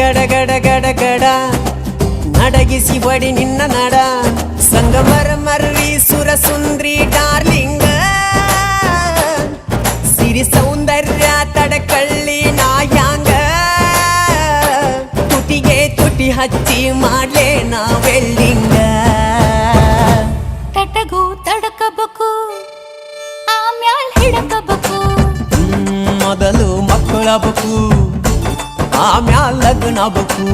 ಗಡ ಗಡ ಗಡ ನಡಗಿಸಿ ಬಡಿ ನಿನ್ನ ನಡ ಸಂಗಮರ ಮರ್ರಿ ಸುರ ಸುಂದ್ರಿ ಡಾರ್ಲಿಂಗ ಸಿರಿ ಸೌಂದರ್ಯ ತಡಕಳ್ಳಿ ನಾಯಾಂಗ ತುಟಿಗೆ ತುಟಿ ಹಚ್ಚಿ ಮಾಡ್ಲೇ ನಾ ವೆಲ್ಡಿಂಗ ತಟಗೂ ತಡಕಬೇಕು ಆಮ್ಯಾಲ್ ಹಿಡಕಬೇಕು ಮೊದಲು ಮಕ್ಕಳಬೇಕು ಆಮ್ಯಾಲ್ ಲಗ್ನಬೇಕು